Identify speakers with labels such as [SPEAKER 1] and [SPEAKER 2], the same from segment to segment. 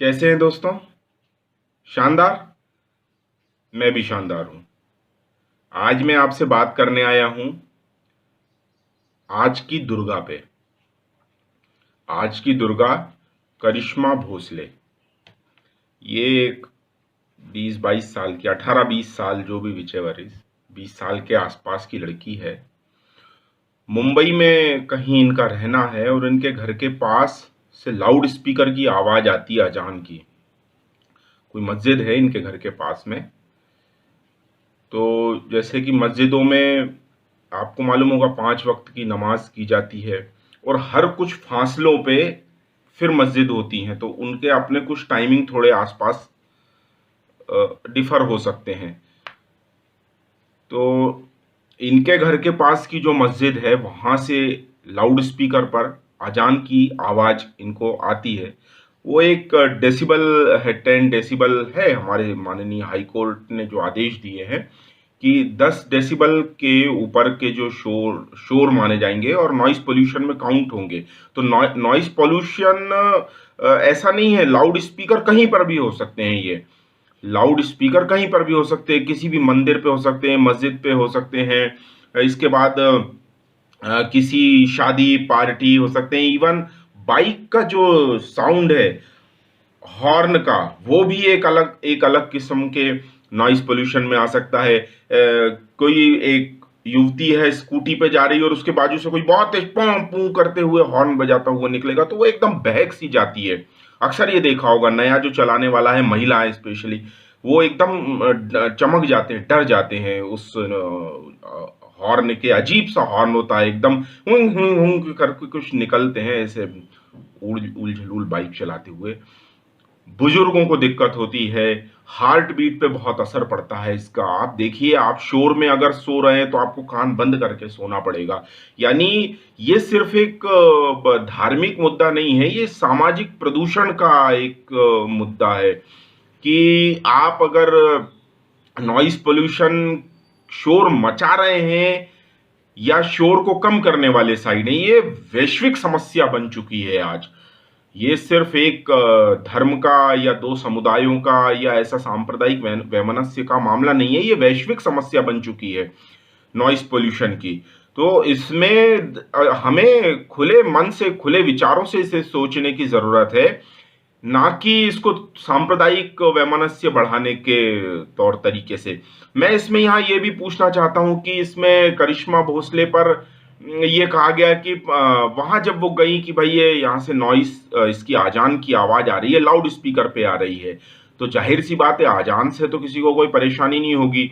[SPEAKER 1] कैसे हैं दोस्तों? शानदार। मैं भी शानदार हूं। आज मैं आपसे बात करने आया हूं आज की दुर्गा पे। आज की दुर्गा करिश्मा भोसले। ये एक 20-22 साल की, 18-20 साल, जो भी विचेवर इज, 20 साल के आसपास की लड़की है। मुंबई में कहीं इनका रहना है और इनके घर के पास से लाउड स्पीकर की आवाज आती है अजान की। कोई मस्जिद है इनके घर के पास में। तो जैसे कि मस्जिदों में आपको मालूम होगा 5 वक्त की नमाज की जाती है और हर कुछ फासलों पे फिर मस्जिद होती हैं, तो उनके अपने कुछ टाइमिंग थोड़े आसपास डिफर हो सकते हैं। तो इनके घर के पास की जो मस्जिद है वहां से लाउड स्पीकर पर अजान की आवाज इनको आती है। वो एक डेसिबल है, 10 डेसिबल है। हमारे माननीय हाई कोर्ट ने जो आदेश दिए हैं कि 10 डेसिबल के ऊपर के जो शोर शोर माने जाएंगे और नॉइस पोल्यूशन में काउंट होंगे। तो नॉइस पोल्यूशन ऐसा नहीं है, लाउड स्पीकर कहीं पर भी हो सकते हैं। ये लाउड स्पीकर कहीं पर भी हो सकते हैं, किसी भी मंदिर पे हो सकते हैं, मस्जिद पे हो सकते हैं। इसके बाद किसी शादी पार्टी हो सकते हैं। इवन बाइक का जो साउंड है, हॉर्न का, वो भी एक अलग किस्म के नॉइस पोल्यूशन में आ सकता है। कोई एक युवती है स्कूटी पे जा रही है और उसके बाजू से कोई बहुत तेज पों पू करते हुए हॉर्न बजाता हुआ निकलेगा तो वो एकदम बहक सी जाती है। अक्सर ये देखा होगा, नया जो चलाने वाला है, महिला है स्पेशली, वो एकदम चमक जाते हैं, डर जाते हैं उस हॉर्न के। अजीब सा हॉर्न होता है, एकदम हुंग हुंग हुंग करके कुछ निकलते हैं ऐसे उल बाइक चलाते हुए। बुजुर्गों को दिक्कत होती है, हार्ट बीट पे बहुत असर पड़ता है इसका। आप देखिए, आप शोर में अगर सो रहे हैं तो आपको कान बंद करके सोना पड़ेगा। यानी ये सिर्फ एक धार्मिक मुद्दा नहीं है, ये सामाजिक प्रदूषण का एक मुद्दा है कि आप अगर नॉइस पोल्यूशन, शोर मचा रहे हैं या शोर को कम करने वाले साइड है, ये वैश्विक समस्या बन चुकी है आज। ये सिर्फ एक धर्म का या दो समुदायों का या ऐसा सांप्रदायिक वैमनस्य का मामला नहीं है, ये वैश्विक समस्या बन चुकी है नॉइस पोल्यूशन की। तो इसमें हमें खुले मन से, खुले विचारों से इसे सोचने की जरूरत है, ना कि इसको सांप्रदायिक वैमनस्य बढ़ाने के तौर तरीके से। मैं इसमें यहाँ ये भी पूछना चाहता हूँ कि इसमें करिश्मा भोसले पर ये कहा गया कि वहां जब वो गई कि भाई ये यहाँ से नॉइस, इसकी आजान की आवाज आ रही है, लाउड स्पीकर पे आ रही है, तो जाहिर सी बात है आजान से तो किसी को कोई परेशानी नहीं होगी।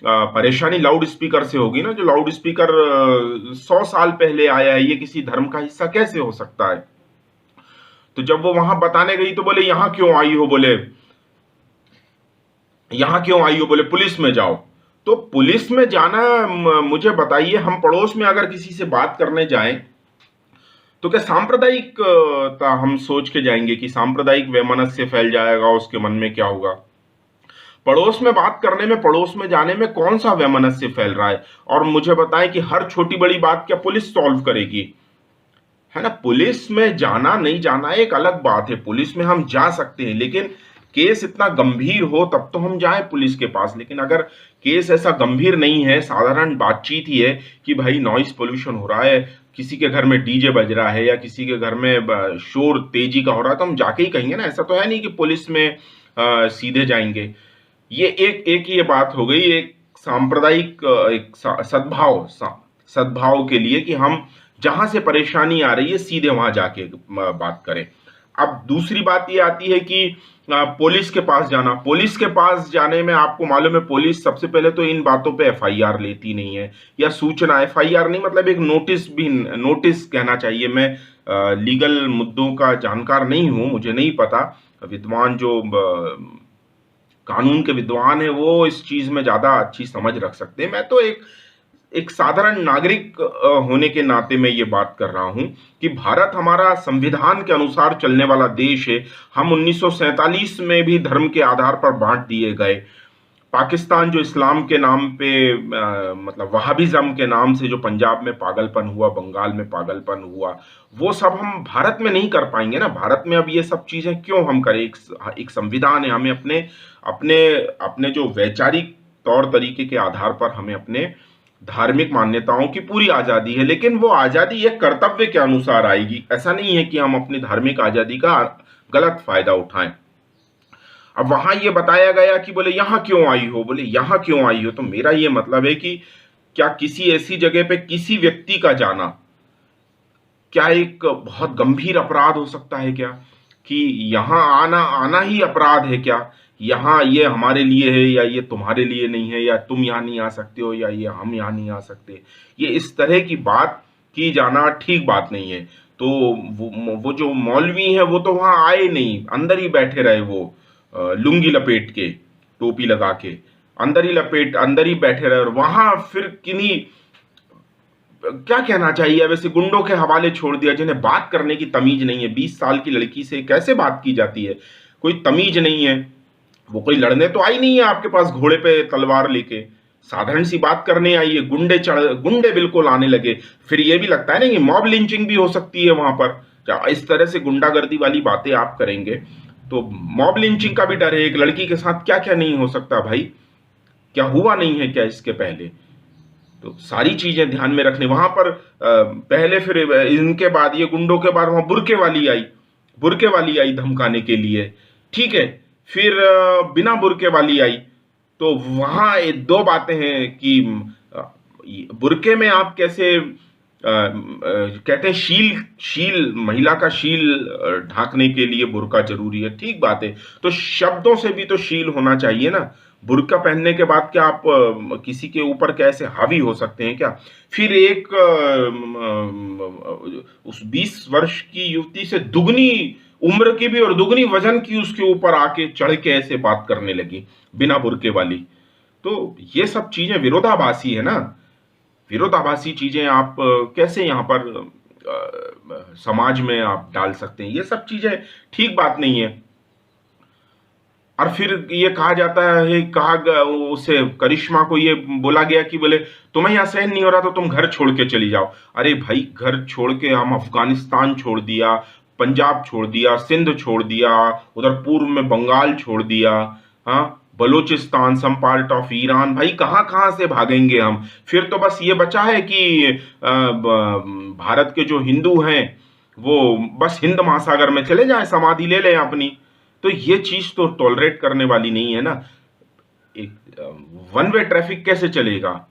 [SPEAKER 1] परेशानी लाउड स्पीकर से होगी ना। जो लाउड स्पीकर 100 साल पहले आया है, ये किसी धर्म का हिस्सा कैसे हो सकता है? तो जब वो वहां बताने गई तो बोले यहां क्यों आई हो, बोले यहां क्यों आई हो, बोले पुलिस में जाओ। तो पुलिस में जाना, मुझे बताइए, हम पड़ोस में अगर किसी से बात करने जाएं तो क्या सांप्रदायिक हम सोच के जाएंगे कि सांप्रदायिक वैमनस्य फैल जाएगा, उसके मन में क्या होगा? पड़ोस में बात करने में, पड़ोस में जाने में कौन सा वैमनस्य फैल रहा है? और मुझे बताएं कि हर छोटी बड़ी बात क्या पुलिस सॉल्व करेगी? है ना। पुलिस में जाना नहीं जाना एक अलग बात है, पुलिस में हम जा सकते हैं, लेकिन केस इतना गंभीर हो तब तो हम जाएं पुलिस के पास। लेकिन अगर केस ऐसा गंभीर नहीं है, साधारण बातचीत ही है कि भाई नॉइस पोल्यूशन हो रहा है, किसी के घर में डीजे बज रहा है या किसी के घर में शोर तेजी का हो रहा है, तो हम जाके ही कहेंगे ना। ऐसा तो है नहीं कि पुलिस में सीधे जाएंगे। ये एक ये बात हो गई, एक सांप्रदायिक एक सद्भाव के लिए कि हम जहां से परेशानी आ रही है सीधे वहां जाके बात करें। अब दूसरी बात ये आती है कि पुलिस के पास जाना। पुलिस के पास जाने में आपको मालूम है, पुलिस सबसे पहले तो इन बातों पे एफआईआर लेती नहीं है, या सूचना, एफआईआर नहीं, मतलब एक नोटिस भी, नोटिस कहना चाहिए। मैं लीगल मुद्दों का जानकार नहीं हूं, मुझे नहीं पता। विद्वान जो कानून के विद्वान है वो इस चीज में ज्यादा अच्छी समझ रख सकते हैं। मैं तो एक साधारण नागरिक होने के नाते मैं ये बात कर रहा हूं कि भारत हमारा संविधान के अनुसार चलने वाला देश है। हम 1947 में भी धर्म के आधार पर बांट दिए गए। पाकिस्तान जो इस्लाम के नाम पे मतलब वहाबिज्म के नाम से जो पंजाब में पागलपन हुआ, बंगाल में पागलपन हुआ, वो सब हम भारत में नहीं कर पाएंगे ना। भारत में अब ये सब चीजें क्यों हम करें? एक संविधान है, हमें अपने अपने अपने जो वैचारिक तौर तरीके के आधार पर हमें अपने धार्मिक मान्यताओं की पूरी आजादी है, लेकिन वो आजादी एक कर्तव्य के अनुसार आएगी। ऐसा नहीं है कि हम अपनी धार्मिक आजादी का गलत फायदा उठाएं। अब वहां ये बताया गया कि बोले यहां क्यों आई हो, बोले यहां क्यों आई हो, तो मेरा ये मतलब है कि क्या किसी ऐसी जगह पे किसी व्यक्ति का जाना क्या एक बहुत गंभीर अपराध हो सकता है क्या? कि यहां आना आना ही अपराध है क्या? यहाँ ये हमारे लिए है या ये तुम्हारे लिए नहीं है, या तुम यहाँ नहीं आ सकते हो या ये हम यहाँ नहीं आ सकते, ये इस तरह की बात की जाना ठीक बात नहीं है। तो वो जो मौलवी है वो तो वहां आए नहीं, अंदर ही बैठे रहे, वो लुंगी लपेट के, टोपी लगा के अंदर ही बैठे रहे, और वहां फिर किन्हीं क्या कहना चाहिए वैसे, गुंडों के हवाले छोड़ दिया, जिन्हें बात करने की तमीज नहीं है। 20 साल की लड़की से कैसे बात की जाती है, कोई तमीज नहीं है। वो कोई लड़ने तो आई नहीं है आपके पास घोड़े पे तलवार लेके, साधारण सी बात करने आई है। गुंडे बिल्कुल आने लगे। फिर ये भी लगता है ना कि मॉब लिंचिंग भी हो सकती है वहां पर। इस तरह से गुंडागर्दी वाली बातें आप करेंगे तो मॉब लिंचिंग का भी डर है। एक लड़की के साथ क्या क्या नहीं हो सकता भाई, क्या हुआ नहीं है क्या इसके पहले? तो सारी चीजें ध्यान में रखने वहां पर पहले, फिर इनके बाद ये गुंडों के बाद वहां बुरके वाली आई धमकाने के लिए, ठीक है। फिर बिना बुरके वाली आई। तो वहां दो बातें हैं कि बुरके में आप कैसे कहते हैं शील महिला का शील ढांकने के लिए बुर्का जरूरी है, ठीक बात है। तो शब्दों से भी तो शील होना चाहिए ना। बुर्का पहनने के बाद क्या आप किसी के ऊपर कैसे हावी हो सकते हैं क्या? फिर एक उस 20 वर्ष की युवती से दुगनी उम्र की भी और दुगनी वजन की उसके ऊपर आके चढ़ के ऐसे बात करने लगी बिना बुर्के वाली। तो ये सब चीजें विरोधाभासी है ना। विरोधाभासी चीजें आप कैसे यहाँ पर समाज में आप डाल सकते हैं? ये सब चीजें ठीक बात नहीं है। और फिर ये कहा जाता है, उसे करिश्मा को ये बोला गया कि बोले तुम्हें यहाँ सहन नहीं हो रहा तो तुम घर छोड़ के चली जाओ। अरे भाई, घर छोड़ के हम अफगानिस्तान छोड़ दिया, पंजाब छोड़ दिया, सिंध छोड़ दिया, उधर पूर्व में बंगाल छोड़ दिया, हाँ, Balochistan, some part of Iran, भाई कहाँ कहाँ से भागेंगे हम? फिर तो बस ये बचा है कि भारत के जो हिंदू हैं वो बस हिंद महासागर में चले जाएं, समाधि ले लें अपनी। तो ये चीज तो टॉलरेट करने वाली नहीं है ना। एक वन वे ट्रैफिक कैसे चलेगा?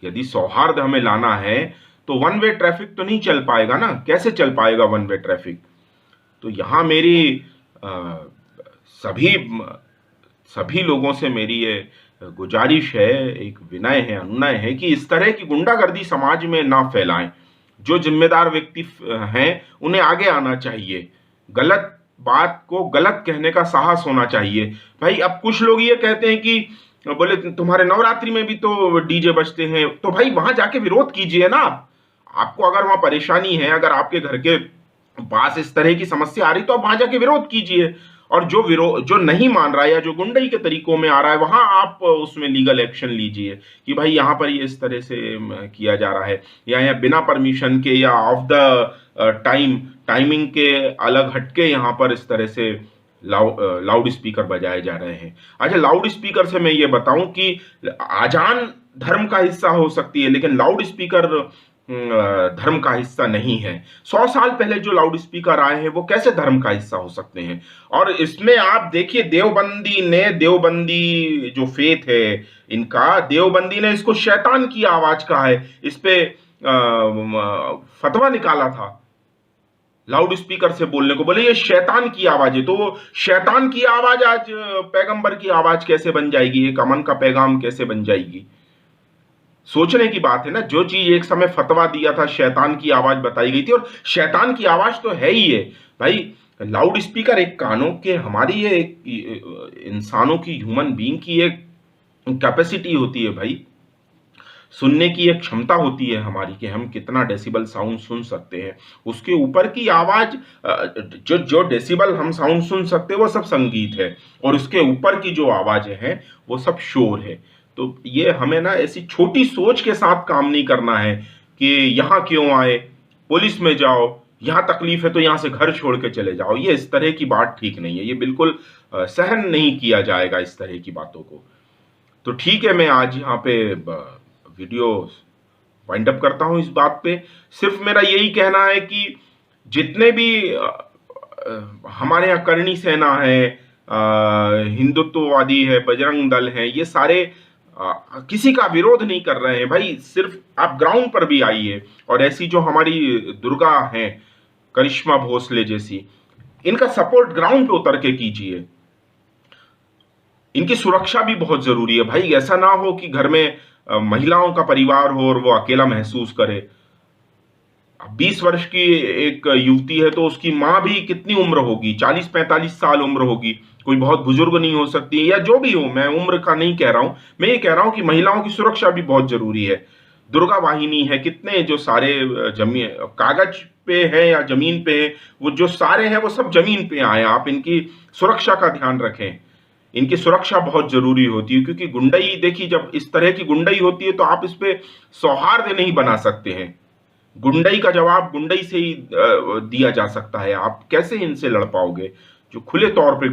[SPEAKER 1] यदि सौहार्द हमें लाना है तो वन वे ट्रैफिक तो नहीं चल पाएगा ना। कैसे चल पाएगा वन वे ट्रैफिक? तो यहां मेरी सभी लोगों से मेरी ये गुजारिश है, एक विनय है, अनुनय है कि इस तरह की गुंडागर्दी समाज में ना फैलाएं। जो जिम्मेदार व्यक्ति हैं उन्हें आगे आना चाहिए, गलत बात को गलत कहने का साहस होना चाहिए। भाई अब कुछ लोग ये कहते हैं कि बोले तुम्हारे नवरात्रि में भी तो डीजे बजते हैं, तो भाई वहां जाके विरोध कीजिए ना। आपको अगर वहां परेशानी है, अगर आपके घर के पास इस तरह की समस्या आ रही, तो आप वहां जाके विरोध कीजिए। और जो नहीं मान रहा है या जो गुंडई के तरीकों में आ रहा है, वहां आप उसमें लीगल एक्शन लीजिए कि भाई यहां पर ये इस तरह से किया जा रहा है, या बिना परमिशन के या ऑफ द टाइमिंग के अलग हटके यहां पर इस तरह से लाउड स्पीकर बजाए जा रहे हैं। अच्छा, लाउड स्पीकर से मैं ये बताऊं कि आजान धर्म का हिस्सा हो सकती है, लेकिन लाउड स्पीकर धर्म का हिस्सा नहीं है। 100 साल पहले जो लाउड स्पीकर आए हैं वो कैसे धर्म का हिस्सा हो सकते हैं? और इसमें आप देखिए, देवबंदी जो फेथ है इनका, देवबंदी ने इसको शैतान की आवाज कहा है। इस पे फतवा निकाला था लाउड स्पीकर से बोलने को, बोले ये शैतान की आवाज है। तो शैतान की आवाज आज पैगंबर की आवाज कैसे बन जाएगी? एक अमन का पैगाम कैसे बन जाएगी? सोचने की बात है ना। जो चीज एक समय फतवा दिया था, शैतान की आवाज बताई गई थी, और शैतान की आवाज तो है ही है भाई। लाउड स्पीकर एक कानों के, हमारी ये इंसानों की, ह्यूमन बीइंग की एक कैपेसिटी होती है भाई। सुनने की एक क्षमता होती है हमारी कि हम कितना डेसिबल साउंड सुन सकते हैं। उसके ऊपर की आवाज, जो जो डेसिबल हम साउंड सुन सकते हैं वो सब संगीत है, और उसके ऊपर की जो आवाजें हैं वो सब शोर है। तो ये हमें ना ऐसी छोटी सोच के साथ काम नहीं करना है कि यहाँ क्यों आए, पुलिस में जाओ, यहाँ तकलीफ है तो यहाँ से घर छोड़ के चले जाओ। ये इस तरह की बात ठीक नहीं है, ये बिल्कुल सहन नहीं किया जाएगा इस तरह की बातों को। तो ठीक है, मैं आज यहाँ पे वीडियो वाइंड अप करता हूँ इस बात पे। सिर्फ मेरा यही कहना है कि जितने भी हमारे यहाँ करणी सेना है, हिंदुत्ववादी है, बजरंग दल है, ये सारे किसी का विरोध नहीं कर रहे हैं भाई। सिर्फ आप ग्राउंड पर भी आइए और ऐसी जो हमारी दुर्गा हैं, करिश्मा भोसले जैसी, इनका सपोर्ट ग्राउंड पे उतर के कीजिए। इनकी सुरक्षा भी बहुत जरूरी है भाई। ऐसा ना हो कि घर में महिलाओं का परिवार हो और वो अकेला महसूस करे। 20 वर्ष की एक युवती है तो उसकी मां भी कितनी उम्र होगी, 40-45 साल उम्र होगी, कोई बहुत बुजुर्ग नहीं हो सकती, या जो भी हो, मैं उम्र का नहीं कह रहा हूं। मैं ये कह रहा हूं कि महिलाओं की सुरक्षा भी बहुत जरूरी है। दुर्गा वाहिनी है, कितने जो सारे जमीन कागज पे है या जमीन पे है, वो जो सारे हैं वो सब जमीन पे आए। आप इनकी सुरक्षा का ध्यान रखें, इनकी सुरक्षा बहुत जरूरी होती है। क्योंकि गुंडई, देखिए, जब इस तरह की गुंडई होती है तो आप इस पे सौहार्द नहीं बना सकते हैं। गुंडई का जवाब गुंडई से ही दिया जा सकता है। आप कैसे इनसे लड़ पाओगे जो खुले तौर पे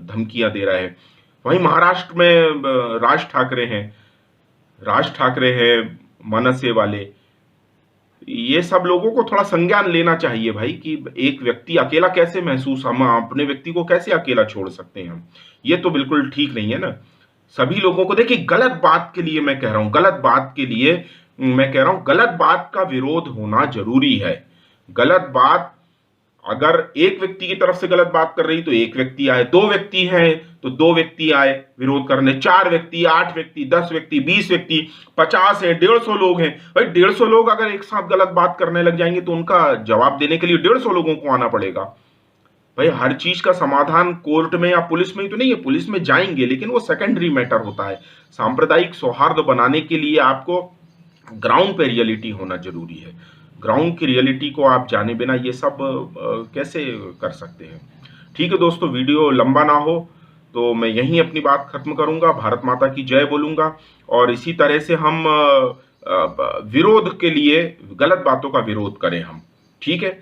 [SPEAKER 1] धमकियां दे रहा है। वहीं महाराष्ट्र में राज ठाकरे हैं, मनसे वाले, ये सब लोगों को थोड़ा संज्ञान लेना चाहिए भाई कि एक व्यक्ति अकेला कैसे महसूस, हम अपने व्यक्ति को कैसे अकेला छोड़ सकते हैं हम। ये तो बिल्कुल ठीक नहीं है ना। सभी लोगों को, देखिए, गलत बात के लिए मैं कह रहा हूं, गलत बात के लिए मैं कह रहा हूं, गलत बात का विरोध होना जरूरी है। गलत बात अगर एक व्यक्ति की तरफ से गलत बात कर रही तो एक व्यक्ति आए, 2 व्यक्ति हैं तो 2 व्यक्ति आए विरोध करने, 4 व्यक्ति, 8 व्यक्ति, 10 व्यक्ति, 20 व्यक्ति, 50 है, 150 लोग हैं भाई। 150 लोग अगर एक साथ गलत बात करने लग जाएंगे तो उनका जवाब देने के लिए 150 लोगों को आना पड़ेगा भाई। हर चीज का समाधान कोर्ट में या पुलिस में ही तो नहीं है। पुलिस में जाएंगे लेकिन वो सेकेंडरी मैटर होता है। सांप्रदायिक सौहार्द बनाने के लिए आपको ग्राउंड पे रियलिटी होना जरूरी है। ग्राउंड की रियलिटी को आप जाने बिना ये सब कैसे कर सकते हैं। ठीक है दोस्तों, वीडियो लंबा ना हो तो मैं यहीं अपनी बात खत्म करूंगा। भारत माता की जय बोलूंगा, और इसी तरह से हम विरोध के लिए, गलत बातों का विरोध करें हम। ठीक है,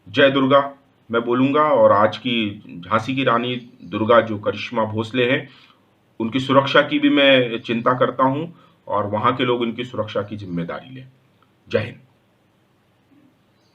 [SPEAKER 1] जय दुर्गा मैं बोलूंगा। और आज की झांसी की रानी दुर्गा जो करिश्मा भोसले हैं, उनकी सुरक्षा की भी मैं चिंता करता हूं, और वहां के लोग उनकी सुरक्षा की जिम्मेदारी लें। जय हिंद।